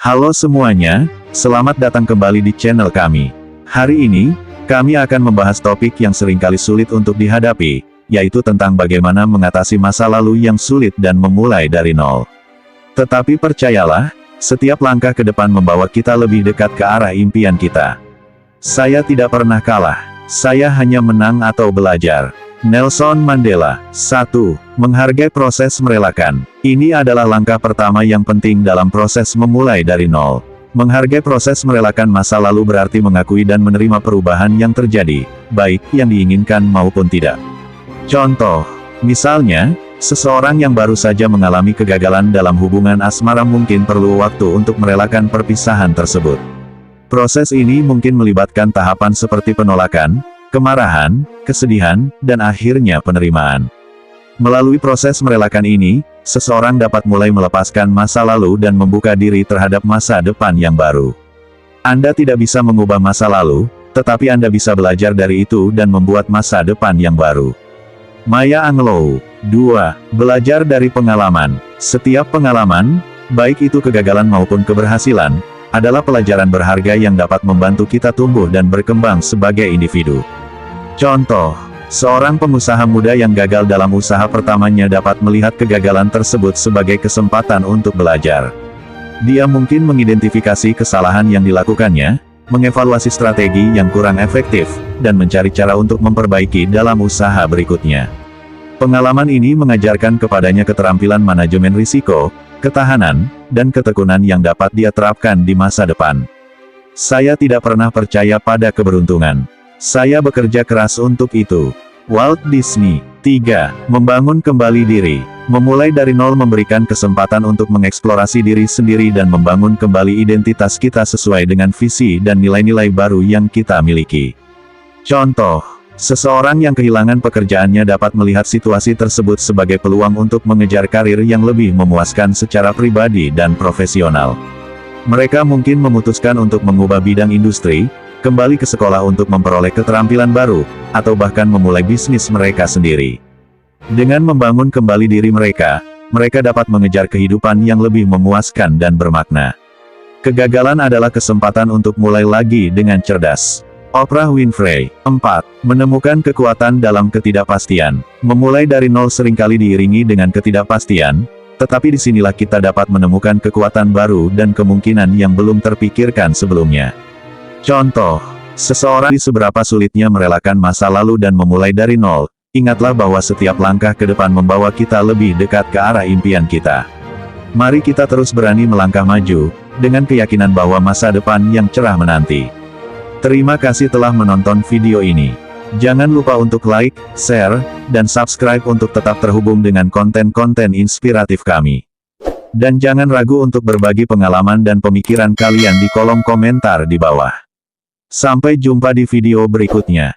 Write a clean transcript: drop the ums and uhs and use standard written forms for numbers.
Halo semuanya, selamat datang kembali di channel kami. Hari ini, kami akan membahas topik yang seringkali sulit untuk dihadapi, yaitu tentang bagaimana mengatasi masa lalu yang sulit dan memulai dari nol. Tetapi percayalah, setiap langkah ke depan membawa kita lebih dekat ke arah impian kita. Saya tidak pernah kalah, saya hanya menang atau belajar. Nelson Mandela. 1. Menghargai proses merelakan. Ini adalah langkah pertama yang penting dalam proses memulai dari nol. Menghargai proses merelakan masa lalu berarti mengakui dan menerima perubahan yang terjadi, baik yang diinginkan maupun tidak. Contoh, misalnya, seseorang yang baru saja mengalami kegagalan dalam hubungan asmara mungkin perlu waktu untuk merelakan perpisahan tersebut. Proses ini mungkin melibatkan tahapan seperti penolakan, kemarahan, kesedihan, dan akhirnya penerimaan. Melalui proses merelakan ini, seseorang dapat mulai melepaskan masa lalu dan membuka diri terhadap masa depan yang baru. Anda tidak bisa mengubah masa lalu, tetapi Anda bisa belajar dari itu dan membuat masa depan yang baru. Maya Angelou. 2. Belajar dari pengalaman. Setiap pengalaman, baik itu kegagalan maupun keberhasilan, adalah pelajaran berharga yang dapat membantu kita tumbuh dan berkembang sebagai individu. Contoh, seorang pengusaha muda yang gagal dalam usaha pertamanya dapat melihat kegagalan tersebut sebagai kesempatan untuk belajar. Dia mungkin mengidentifikasi kesalahan yang dilakukannya, mengevaluasi strategi yang kurang efektif, dan mencari cara untuk memperbaiki dalam usaha berikutnya. Pengalaman ini mengajarkan kepadanya keterampilan manajemen risiko, ketahanan, dan ketekunan yang dapat dia terapkan di masa depan. Saya tidak pernah percaya pada keberuntungan. Saya bekerja keras untuk itu. Walt Disney. 3. Membangun kembali diri. Memulai dari nol memberikan kesempatan untuk mengeksplorasi diri sendiri dan membangun kembali identitas kita sesuai dengan visi dan nilai-nilai baru yang kita miliki. Contoh, seseorang yang kehilangan pekerjaannya dapat melihat situasi tersebut sebagai peluang untuk mengejar karir yang lebih memuaskan secara pribadi dan profesional. Mereka mungkin memutuskan untuk mengubah bidang industri, kembali ke sekolah untuk memperoleh keterampilan baru, atau bahkan memulai bisnis mereka sendiri. Dengan membangun kembali diri mereka, mereka dapat mengejar kehidupan yang lebih memuaskan dan bermakna. Kegagalan adalah kesempatan untuk mulai lagi dengan cerdas. Oprah Winfrey. 4. Menemukan kekuatan dalam ketidakpastian. Memulai dari nol seringkali diiringi dengan ketidakpastian, tetapi disinilah kita dapat menemukan kekuatan baru dan kemungkinan yang belum terpikirkan sebelumnya. Contoh, seseorang di seberapa sulitnya merelakan masa lalu dan memulai dari nol, ingatlah bahwa setiap langkah ke depan membawa kita lebih dekat ke arah impian kita. Mari kita terus berani melangkah maju, dengan keyakinan bahwa masa depan yang cerah menanti. Terima kasih telah menonton video ini. Jangan lupa untuk like, share, dan subscribe untuk tetap terhubung dengan konten-konten inspiratif kami. Dan jangan ragu untuk berbagi pengalaman dan pemikiran kalian di kolom komentar di bawah. Sampai jumpa di video berikutnya.